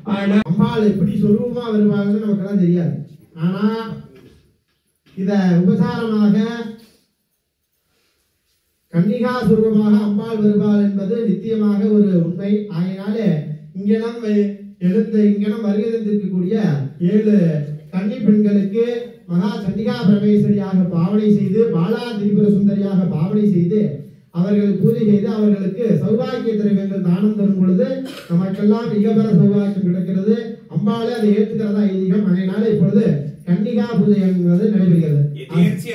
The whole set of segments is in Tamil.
அம்பாள் எப்படி சொரூபமா வருவாங்கன்னு நமக்கெல்லாம் தெரியாது. ஆனா இத உபசாரமாக கன்னிகா சுரூபமாக அம்பாள் வருவாள் என்பது நித்தியமாக ஒரு உண்மை. ஆகையினால இங்கனம் வருகிறந்திருக்கக்கூடிய 7 கன்னி பெண்களுக்கு மகா சண்டிகா பரமேஸ்வரியாக பாவனை செய்து பாலா திரிபுர சுந்தரியாக பாவனை செய்து அவர்கள் பூஜை செய்து அவர்களுக்கு சௌபாகிய திரவியங்கள் தானம் தரும் பொழுது நமக்கெல்லாம் மிகப்பெற சௌபாகியம் கிடைக்கிறது. அம்பாளே அதை ஏற்றுக்கிறதா ஐதீகம். அதனால இப்பொழுது கன்னிகா பூஜை என்பது நடைபெறுகிறது.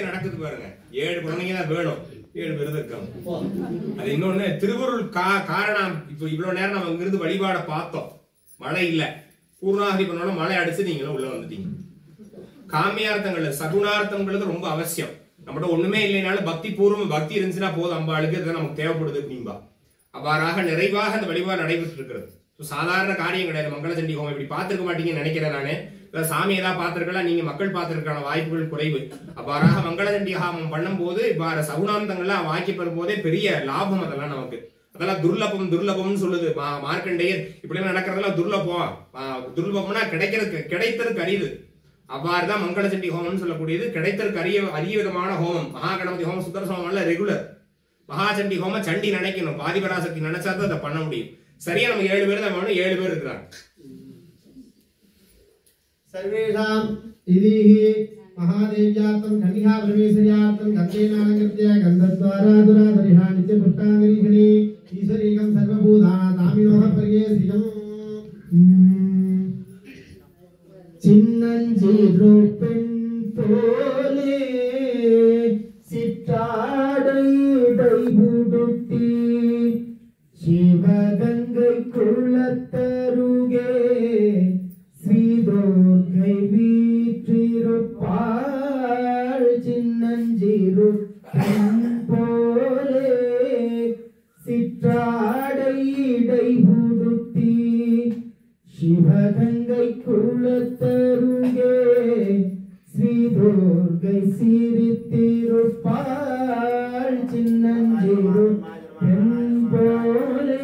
நடக்குது பாருங்க. 7 குழந்தைங்க தான் வேணும், 7 பேர் இருக்காங்க. அது இன்னொன்னு திருவருள் காரணம். இப்ப இவ்வளவு நேரம் நம்ம இங்கிருந்து வழிபாட பார்த்தோம், மழை இல்ல, பூர்ணாகதி பண்ணோம், மழை அடிச்சு நீங்களும் உள்ள வந்துட்டீங்க. காமியார்த்தங்கள் சகுணார்த்தங்களுக்கு ரொம்ப அவசியம். நம்மகிட்ட ஒண்ணுமே இல்லைனாலும் பக்தி பூர்வம் பக்தி இருந்துச்சுன்னா போதும், அம்பாளுக்கு இதுதான் நமக்கு தேவைப்படுது அப்படின்பா. அவ்வாறாக நிறைவாக அந்த வழிபாடு நடைபெற்று இருக்கிறது. சாதாரண காரியம் கிடையாது. மங்கள சண்டி ஹோமம் இப்படி பார்த்திருக்க மாட்டீங்கன்னு நினைக்கிறேன் நானு. சாமி ஏதாவது பார்த்திருக்கலாம், நீங்க மக்கள் பார்த்திருக்கான வாய்ப்புகள் குறைவு. அவ்வாறாக மங்கள சண்டி ஹோமம் பண்ணும் போது இவ்வாறு சகுணாந்தங்கள்லாம் வாக்கி பெறும் போதே பெரிய லாபம். அதெல்லாம் நமக்கு அதெல்லாம் துர்லபம்னு சொல்லுது மார்க்கண்டேயர். இப்படி எல்லாம் நடக்கிறதெல்லாம் துர்லபம்னா கிடைத்ததுக்கு அரிது. அவ்வாறுதான் மங்கள சண்டி ஹோமம்னு சொல்லக்கூடியது கிடைத்தற்கு அரிய விதமான ஹோமம். மகா கணபதி ஹோமம் சுந்தர ஹோமம்ல ரெகுலர். மகா சண்டி ஹோமம் சண்டி நினைக்கணும், பாதிபராசக்தி நினைச்சா தான் அதை பண்ண முடியும். சரியா நம்ம 7 பேர் தான் வேணும், 7 பேர் இருக்கிறாங்க. சர்வேஷாம் இதீஹி மகாதேவ்யார்த்தம் கன்னிகா பரமேஸ்வரியார்த்தம் கந்தேனாலங்கத்ய கந்தத்வாராதுராதரிஹா நித்ய புஷ்டாங்கரீஷணி ஈஸ்வரீகம் சர்வபூதானா தாமினோஹ பரியேசிகம் சின்னஞ்சிறு பெண் போலே சிற்றாடை உடுத்தி சிவகங்கை குளத்தருகே ஸ்ரீதுர்க்கை வீற்றிருப்பாள். சின்னஞ்சிறு பெண் போலே சிற்றாடை உடுத்தி சிவகங்கை குளத்தருகே ஸ்ரீதுர்க்கை சிரித்திருப்பாள். சின்னஞ்சிறு பெண் போலே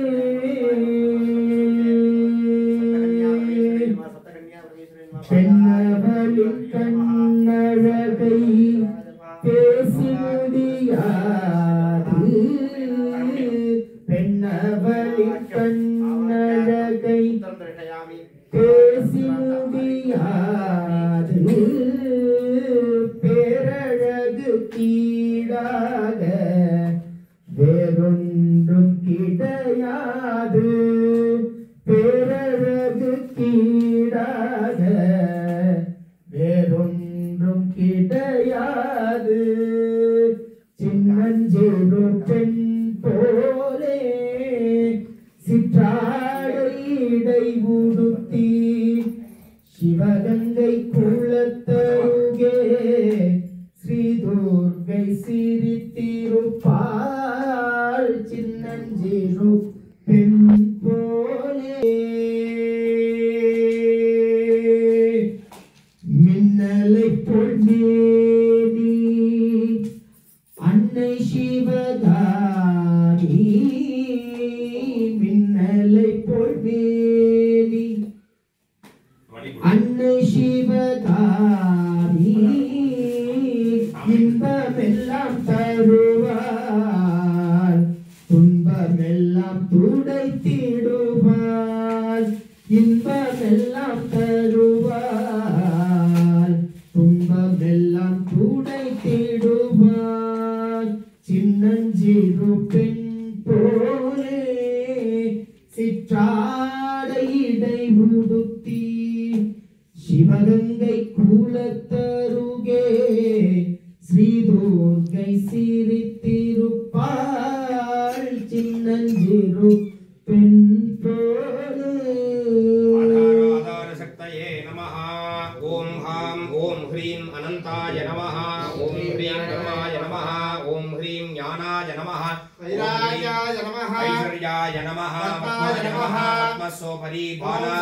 பெண்ணவளி கண்ணழகை பேசி முடியாது. பெண்ணவளி கண்ணழகை பேசி முடியாது. பேரழகு கீழாக வேறொன்றும் கிடையாது. பேரழகு கீழாக வேறொன்றும் கிடையாது. சின்னஞ்சிறு பெண் போலே சிற்றாடை உடுத்தி சிவகங்கை குளத்தருகே ஸ்ரீதுர்க்கை சிரித்திருப்பாள். சின்னஞ்சிறு பெண் போலே மின்னலை பொன்னேனி அன்னை சிவகாரி. மின்னலை பொன்னேனி அன்னை சிவகாரி இன்பமெல்லாம் தருவாள், துன்பமெல்லாம் துடைத்திடுவாள். இன்பமெல்லாம் தருவாள், துன்பமெல்லாம் துடைத்திடுவாள். சின்னஞ்சிறு பெண் போலே சிற்றாடை உடுத்தி சிவகங்கை குளத்தருகே ஸ்ரீதுர்க்கை சிரித்திருப்பாள். சின்னஞ்சிறு பெண் போலே ஆதார சக்தயே நமஹ. ஓம் ஹாம் ஓம் ஹ்ரீம் அனந்தாய நமஹ. ஓம் ஹ்ரீம் தர்மாய நமஹ. ஓம் ஹ்ரீம் ஞானாய நமஹ. வைராஜாய நமஹ. ஐஸ்வர்யாய நமஹ. பத்மாய நமஹ. பத்மசோபரி பாலா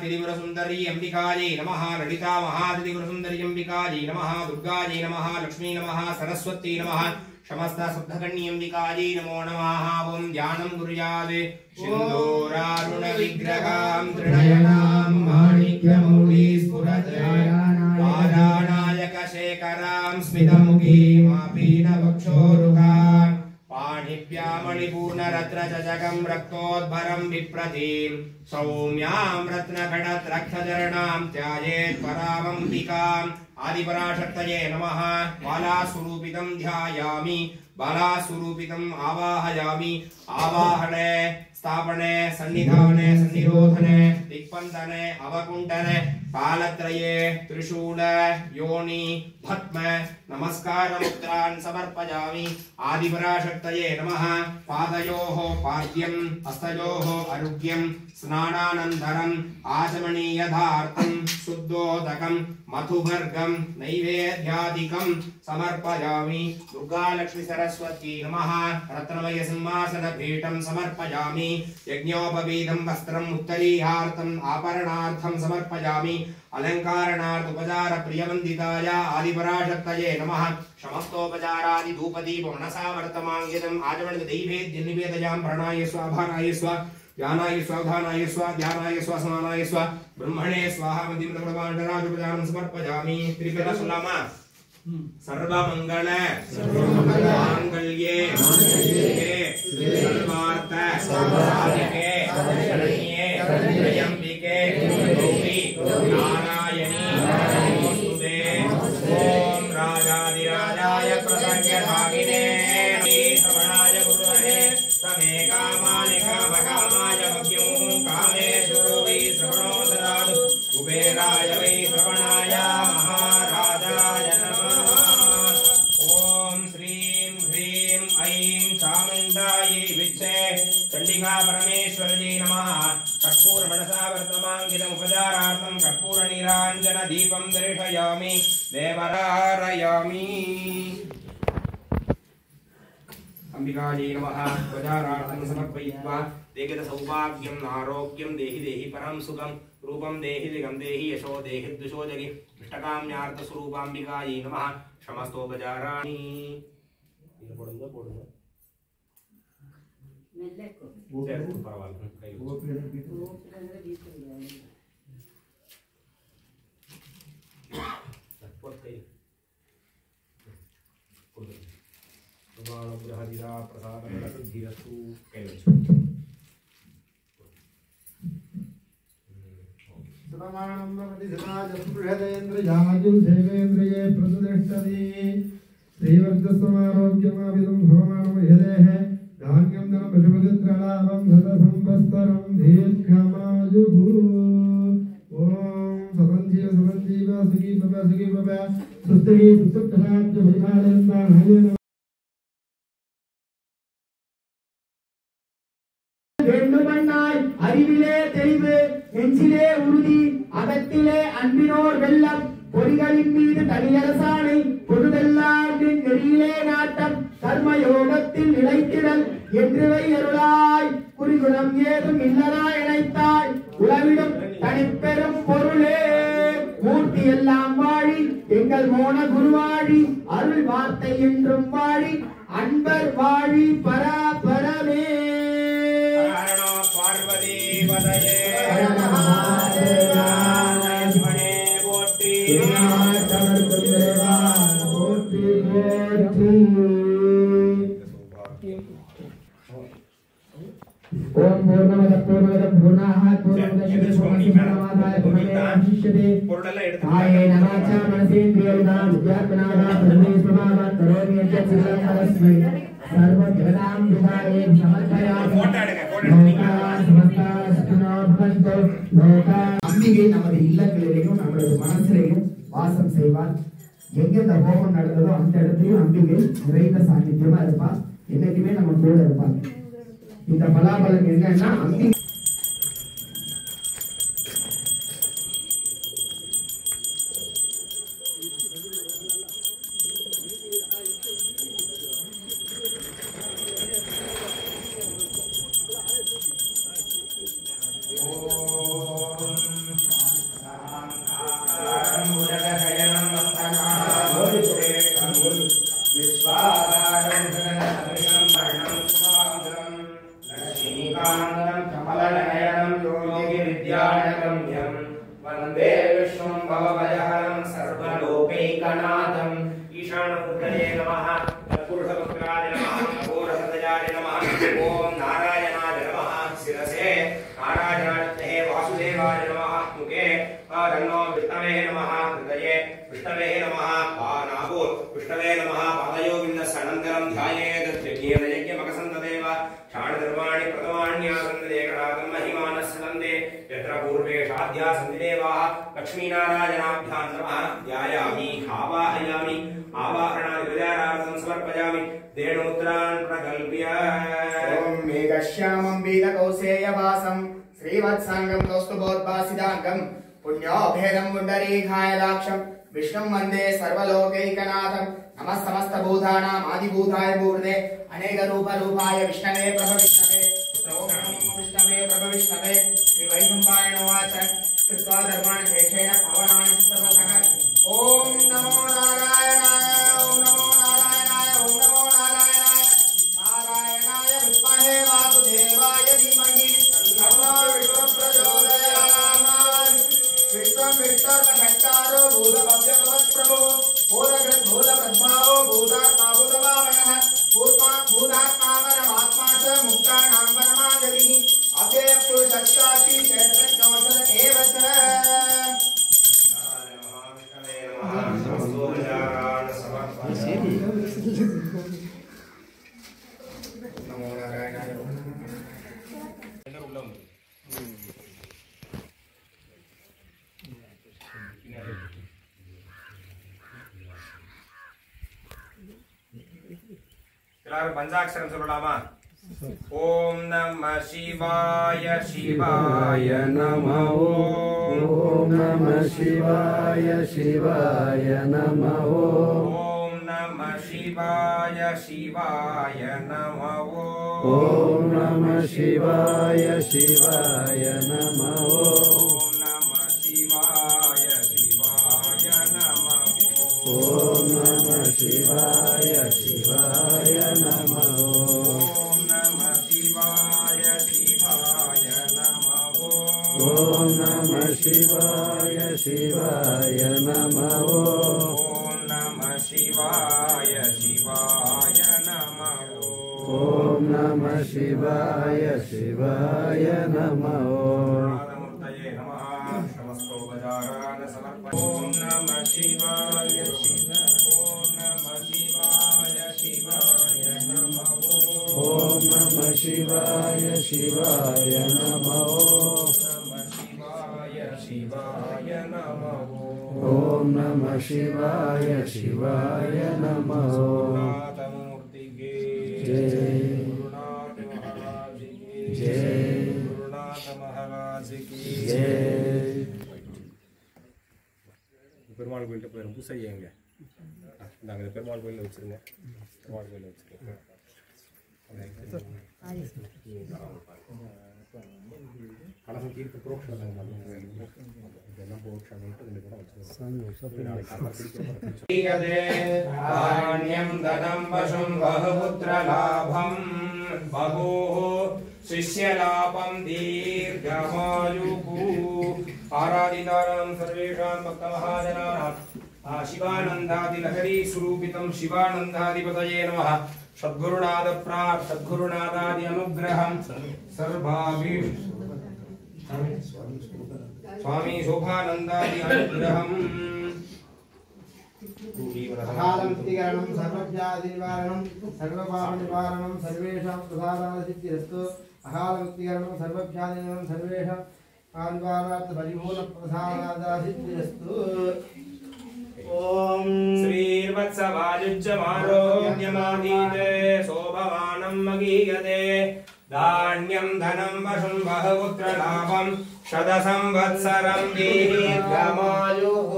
திரிபுர சுந்தரி அம்பிகாயை நமஹ. லலிதா மகாதிரிபுர சுந்தரி அம்பிகாயை நமஹ. துர்காயை நமஹ. லக்ஷ்மீ நமஹ. சரஸ்வதி நமஹ. समस्त शुद्धकन्यम्बिकायै नमो नमः ओम ध्यानं कुर्यात् सिन्दूरारुण विग्रहां त्रिनयनां माणिक्यमौलिस्फुरत् वाराणायक शेखरां स्मितमुखीं आपीनवक्षोरुहां पाणिभ्यामणिपूर्णरत्नचषकं रक्तोद्भरं बिप्रतीं सौम्यां रत्नखडत्रक्षचरणां ध्यायेत् परामम्बिकाम् आदिपराशक्तये नमः बालास्वरूपितं ध्यायामि बालास्वरूपितम् आवाहयामि आवाहने स्थापने सन्निधाने सन्निरोधने दिक्पन्दने अवकुण्ठने कालत्रये त्रिशूल योनि भस्म नमस्कारमुद्रान् समर्पयामि आदिपराशक्तये नमः पादयोः पाद्यं हस्तयोः आरोग्यं स्नानानन्तरम् आचमनीयदार्थं शुद्धोदकं मधुभर्गं नैवेद्यादिकं समर्पयामि दुर्गालक्ष्मी सरस्वती नमः रत्नमय सिंहासनपीठं समर्पयामि यज्ञोपवीतं वस्त्रम् उत्तरीयार्थम् आभरणार्थं समर्पयामि अलंकारणार्थ उपचार प्रियवन्दिताय आदिपराशक्तये नमः समस्तोपचारादि धूपदीप मनसा वर्तमाङ्गितम् आचमनित दैवेद्य निवेदयां प्रणाय स्वाभानाय स्व ज्ञानाय स्वाधानाय स्व ध्यानाय स्व समानाय स्व ब्रह्मणे स्वाहा मदिमृतप्रभाण्डराजोपचारं समर्पयामि त्रिपिटक सुलमा सर्वमंगल मांगल्ये सर्वार्थ साधिके शरण्ये त्र्यंबिके गौरी नारायणी नमोस्तुते ओम राजाधिराजाय प्रसन्नभागिने श्रवणाय गुरुवे तमे कामानि कामकामाय मग्युः कामेश्वरो वै श्रवणो ददातु कुबेराय वै श्रवणाय महाराजाय चामुण्डायै विच्चे चण्डिका परमेश्वरयै नमः कर्पूर मनसा वर्तमाङ्गितम् उपचारार्थं कर्पूर नीराञ्जन दीपं दर्शयामि देवरारयामि अंबिकायै नमः उपचारार्थं समर्पयित्वा देहित सौभाग्यं आरोग्यं देहि देहि परं सुखं रूपं देहि दिगं देहि यशो देहि दुशो जगि इष्टकाम्यार्थ स्वरूपाम्बिकायै नमः समस्तोपचाराणि सेवेन्द्रिये प्रतिष्ठति श्रीवर्गस्वमारोग्यमाविदं भवमानमहिलेः धान्यं धनं पशुपतित्रलाभं शतसंवत्सरं दीर्घमायुः ॐ सतञ्जीव सुखी भव सुस्थिः सुसुप्तराज्य परिपालयन्तानाय வேண்டுமன்னாய் அறிவிலே தெளிவு நெஞ்சிலே உறுதி அகத்திலே அன்பினோர் வெள்ளம் பொறிகளின் மீது தனியரசானை பொழுதெல்லாம் நெறியிலே நாட்டம் கர்மயோகத்தில் நிலைத்திடல் என்றுவை அருளாய் குறிகுணம் ஏதும் இல்லனா இணைத்தாய் உளவிடும் தனிப்பெரும் பொருளே மூர்த்தி எல்லாம் வாழி எங்கள் மோன குருவாழி அருள் வார்த்தை என்றும் வாழி அன்பர் வாழி பராபரமே பார்வதி வதயே ओम पूर्णमद पूर्णाः पूर्णमुदच्यते पूर्णमादाय पूर्णमेवावशिष्यते काये नवाचा मनसेन्द्रियविदां विद्यात्मनादा परमेश्वराः करोमि यत् सर्वं परस्मै सर्वजगदां विदाये समर्पयामि அம்பிகை நமது இல்லங்களிலேயும் நமது மனசிலேயும் வாசம் செய்வார். எங்கெந்த ஹோமம் நடந்ததோ அந்த இடத்துலயும் அம்பிகை நிறைந்த சாநித்தியமா இருப்பார். என்னைக்குமே நம்ம கூட இருப்பார். இந்த பலாபலம் என்னன்னா அம்பிகை विश्वाधारं कमलनयनं योगिविद्यानगम्यं वन्दे विष्णुं भवभयहरं सर्वलोकैकनाथं ईशानपुत्रये नमः तत्पुरुषपुत्राय नमः अघोरसदयाय नमः ओम नारायणाय नमः शिरसे नारायणाय वासुदेवाय नमः मुखे तन्नो विष्णवे नमः हृदये विष्णवे नमः नाभो विष्णवे नमः पादयोगिन्दसनन्तरं ध्यायेत् यज्ञमकसन्तदेव षाण्धर्माणि प्रथमान्यासन्ददेकरागं महिमानस्सन्दे यत्र पूर्वे षाद्या सन्दिदेवाः लक्ष्मीनारायणाभ्यां नमः ध्यायामि आवाहयामि आवाहनादिविधानार्थं समर्पयामि धेनुत्रान् प्रकल्प्य ओम मेघश्यामं वीरकौसेयवासं श्रीवत्सांगं कौस्तुभोद्भासितांगं पुण्योभेदं पुण्डरीकायदाक्षं विष्णुं वन्दे सर्वलोकैकनाथं नमः समस्तभूतानाम् आदिभूताय मूर्ते अनेकरूपरूपाय विष्णवे प्रभविष्णवे विष्णवे प्रभविष्णवे श्रीवैकुण्ठाय नमः कृत्वा धर्माणि शेषेण पावनानि सर्वतः ओम नमो नारायणाय ओम नमो नारायणाय ओम नमो नारायणाय नारायणाय विद्महे वासुदेवाय धीमहि तन्नो विष्णुः प्रचोदयात् विश्वं विष्णुर्वशक्तारो भूतभव्यभवत्प्रभो भूतकृद्भूतप्रद्भावो भूतात्मा भूतभावनः भूतात्मावरमात्मा च मुक्तानां परमागतिः अव्ययपुरुषस्यापि क्षेत्रज्ञोषध एव च नमो नारायणाय எல்லாரும் பஞ்சாட்சரம் சொல்லலாமா? ஓம் நம சிவாய சிவாய நம ஓம் நம சிவாய சிவாய நம ஓம் நம சிவாய சிவாய நம ஓம் நம சிவாய சிவாய நம ஓம் நம சிவாய சிவாய நம ஓம் நம சிவாய சிவாய நம ஓம் நம சிவாய சிவாய நம ஓம் நம சிவாய சிவாய நம ஓம் நம சிவாய சிவாய நம ஓம் நம சிவாய சிவாய நம மூர்த்தயே நமः நமஸ்தோபச்சாரான சமர்ப்பண ஓம் நம சிவாய ஓம் நம சிவாய சிவாய நம ஓம் நம சிவாய சிவாய நம சிவாய நம ஓம் நம சிவாய சிவாய நம மூர்த்திகே ஜெய் குருநாத மகாராஜ் கி ஜெய் குருநாத மகாராஜ் கி ஜெய் பெருமாள் கோயில்கிட்ட போயிடும் பூசை எங்க நாங்கள் பெருமாள் கோயிலில் வச்சுருங்க பெருமாள் கோயிலில் வச்சுருங்க கலசம் தீர்த்து புரோக்ஷம் இதெல்லாம் புரோக்ஷம் தனம் வசம் பகுபுத்திரலாபம் பகோः शिष्यलाभं दीर्घमायुः आराधितानां सर्वेषां भक्तमहाजनानां शिवानन्दादिलहरी स्वरूपितं शिवानन्दाधिपतये नमः सद्गुरुनाथ प्राप्त सद्गुरुनाथादि अनुग्रहं सर्वाभीष्ट स्वामी शोभानन्दादि अनुग्रहम् अकालमुक्तिकरणं सर्वव्याधिनिवारणं सर्वपापनिवारणं सर्वेषां प्रसादासिद्धिरस्तु अकालमुक्तिकरणं सर्वव्याधिनिवारणं सर्वेषां परिपूर्णप्रसादासिद्धिरस्तु ओम श्रीर्वत्सवायुज्यमारोग्यमाधीते शोभमानं मगीयते धान्यं धनं वशं बहुपुत्रलाभं शतसंवत्सरं दीर्घमायुः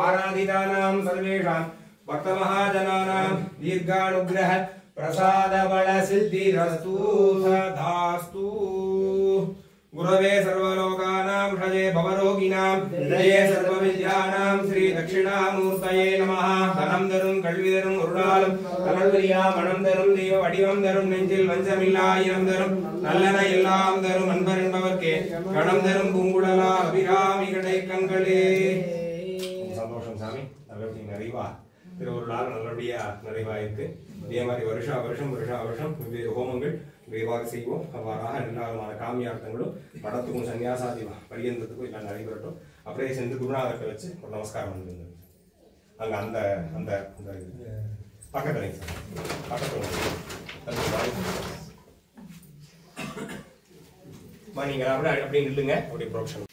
आराधितानां सर्वेषां भक्तमहाजनानां दीर्घानुग्रह प्रसादबलसिद्धिरस्तु तथास्तु गुरवे सर्वलोकानां षजे भवरोगिणां हृदये सर्वविद्यानां श्री दक्षिणामूर्तये नमः धनं दरुं कल्विदरुं उरुणालं அளவரியா மனம் தரும் தெய்வ வடிவம் தரும் நெஞ்சில் வஞ்சமில்லா இனம் தரும் நல்லன எல்லாம் தரும் அன்பர் என்பவர்க்கே கணம் தரும் பூங்குழலா அபிராமி கடை கண்களே. சந்தோஷம் சாமி, நல்லபடியா நிறைவா திருவருளால் நல்லபடியா நிறைவாயிருக்கு. இதே மாதிரி வருஷா வருஷம் வெவ்வேறு ஹோமங்கள் விரைவாக செய்வோம். அவ்வாறாக எல்லா விதமான காமியார்த்தங்களும் படத்துக்கும் சன்னியாசாதி பரியந்தத்துக்கும் எல்லாம் நடைபெறட்டும். அப்படியே சென்று குருநாதர்கிட்ட வச்சு ஒரு நமஸ்காரம் பண்ணுங்க. அங்க அந்த அந்த அந்த பக்கத்துல நீங்க அப்படியே நில்லுங்க. அப்படியே ப்ரொஃபஷன்